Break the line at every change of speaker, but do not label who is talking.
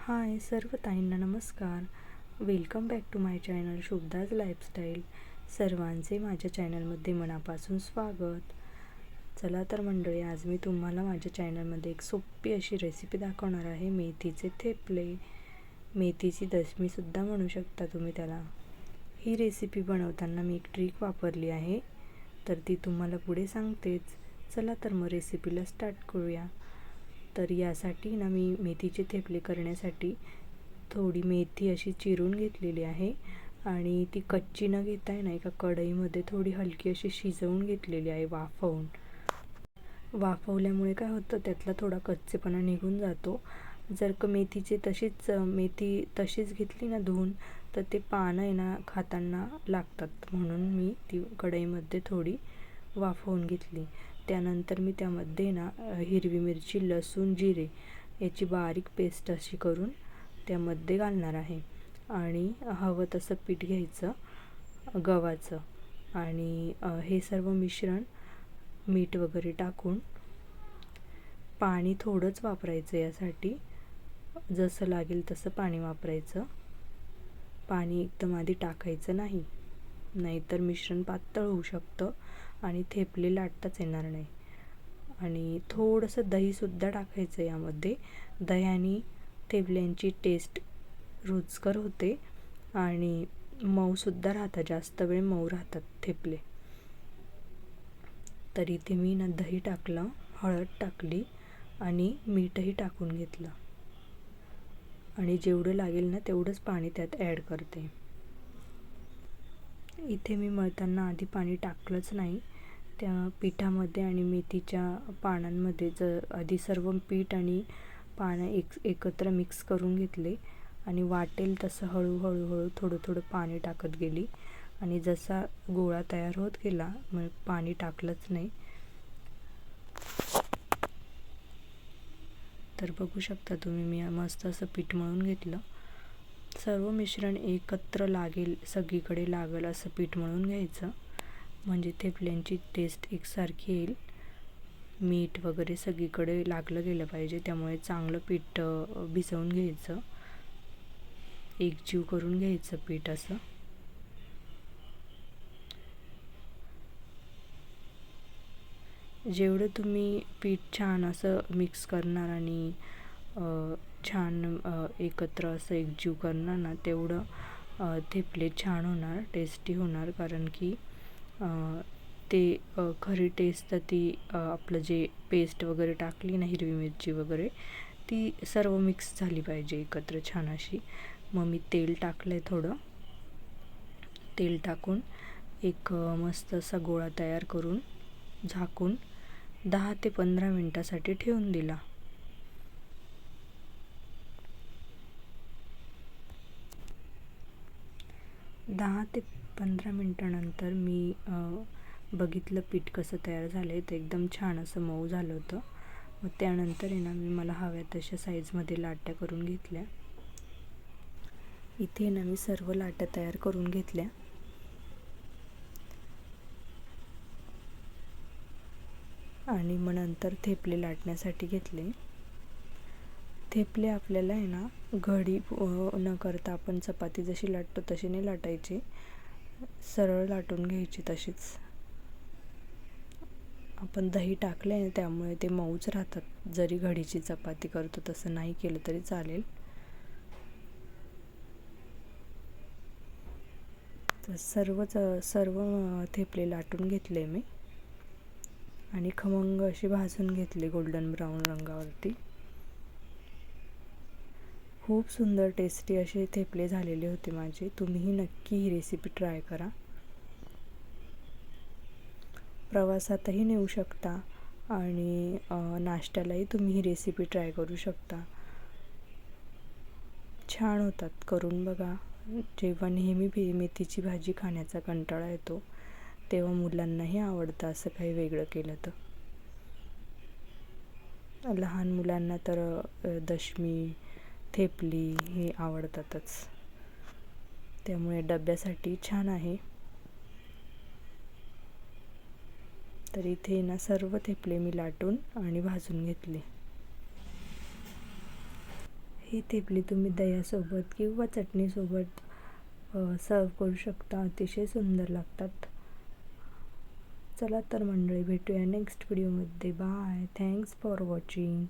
हाय सर्व ताईंना नमस्कार. Welcome back to my channel Shubhada's lifestyle. सर्वांचे माझ्या चॅनलमध्ये मनापासून स्वागत. चला तर मंडळी, आज मी तुम्हाला माझ्या चॅनलमध्ये एक सोपी अशी रेसिपी दाखवणार आहे. मेथीचे थेपले, मेथीची दशमीसुद्धा म्हणू शकता तुम्ही त्याला. ही रेसिपी बनवताना मी एक ट्रिक वापरली आहे, तर ती तुम्हाला पुढे सांगतेच. चला तर मग रेसिपीला स्टार्ट करूया. तर यासाठी ना मी मेथीचे थेपले करण्यासाठी थोडी मेथी अशी चिरून घेतलेली आहे आणि ती कच्ची न घेता आहे ना एका कढईमध्ये थोडी हलकी अशी शिजवून घेतलेली आहे वाफवल्यामुळे काय होतं, त्यातला थोडा कच्चेपणा निघून जातो. जर का मेथी तशीच घेतली ना धुवून, तर ते पानं आहे ना खाताना लागतात. म्हणून मी ती कढईमध्ये थोडी वाफवून घेतली. त्यानंतर मी त्यामध्ये ना हिरवी मिरची, लसूण, जिरे याची बारीक पेस्ट अशी करून त्यामध्ये घालणार आहे. आणि हवं तसं पीठ घ्यायचं गव्हाचं आणि हे सर्व मिश्रण मीठ वगैरे टाकून पाणी थोडंच वापरायचं. यासाठी जसं लागेल तसं पाणी वापरायचं. पाणी एकदम आधी टाकायचं नाही, नाहीतर मिश्रण पातळ होऊ शकतं आणि थेपले लाटताच येणार नाही. आणि थोडंसं दहीसुद्धा टाकायचं यामध्ये. दह्याने थेपल्यांची टेस्ट रुचकर होते आणि मऊसुद्धा राहतात, जास्त वेळ मऊ राहतात थेपले. तर इथे मी ना दही टाकलं, हळद टाकली आणि मीठही टाकून घेतलं आणि जेवढं लागेल ना तेवढंच पाणी त्यात ॲड करते. इथे मी मळताना आधी पाणी टाकलंच नाही. त्या पिठामध्ये आणि मेथीच्या पानांमध्ये आधी सर्व पीठ आणि पानं एकत्र मिक्स करून घेतले आणि वाटेल तसं हळूहळू थोडं थोडं पाणी टाकत गेली. आणि जसा गोळा तयार होत गेला मग पाणी टाकलंच नाही. तर बघू शकता तुम्ही, मी मस्त असं पीठ मळून घेतलं. सर्व मिश्रण एकत्र लागेल, सगळीकडे लागेल असं पीठ मळून घ्यायचं, म्हणजे थेपल्यांची टेस्ट एकसारखी येईल. मीठ वगैरे सगळीकडे लागलं गेलं पाहिजे, त्यामुळे चांगलं पीठ भिजवून घ्यायचं, एकजीव करून घ्यायचं पीठ असं. जेवढं तुम्ही पीठ छान असं मिक्स करणार आणि छान एकत्र असं एकजीव करणार ना, तेवढं थेपले छान होणार, टेस्टी होणार. कारण की ते खरी टेस्ट तर ती आपलं जे पेस्ट वगैरे टाकली ना, हिरवी मिरची वगैरे, ती सर्व मिक्स झाली पाहिजे एकत्र छान अशी. मग मी तेल टाकलं आहे, थोडं तेल टाकून एक मस्त असा गोळा तयार करून झाकून 10 ते 15 मिनटासाठी ठेवून दिला. 10 ते 15 मिनटानंतर मी बघितलं पीठ कसं तयार झालं आहे, तर एकदम छान असं मऊ झालं होतं. मग त्यानंतर आहे ना मला हव्या तशा साईजमध्ये लाट्या करून घेतल्या. इथे ना मी सर्व लाट्या तयार करून घेतल्या आणि मग नंतर थेपले लाटण्यासाठी घेतले. थेपले आपल्याला आहे ना घडी न करता आपण चपाती जशी लाटतो तशी नाही लाटायची, सरळ लाटून घ्यायची तशीच. आपण दही टाकले आहे त्यामुळे ते मऊच राहतात. जरी घडीची चपाती करतो तसं नाही केलं तरी चालेल. तर सर्व थेपले लाटून घेतले मी आणि खमंग अशी भाजून घेतली गोल्डन ब्राऊन रंगावरती. खूप सुंदर टेस्टी असे थेपले झालेले होते माझे. तुम्हीही नक्की ही रेसिपी ट्राय करा. प्रवासातही नेऊ शकता आणि नाश्त्यालाही तुम्ही ही रेसिपी ट्राय करू शकता. छान होतात, करून बघा. जेव्हा नेहमी मेथीची भाजी खाण्याचा कंटाळा येतो तेव्हा मुलांनाही आवडतं असं काही वेगळं केलं तर. लहान मुलांना तर दशमी, थेपली हे आवडतातच, त्यामुळे डब्यासाठी छान आहे. तर इथे ना सर्व थेपले मी लाटून आणि भाजून घेतले. ही थेपली तुम्ही दह्यासोबत किंवा चटणीसोबत सर्व करू शकता. अतिशय सुंदर लागतात. चला तर मंडळी, भेटूया नेक्स्ट व्हिडिओमध्ये. बाय. Thanks for watching.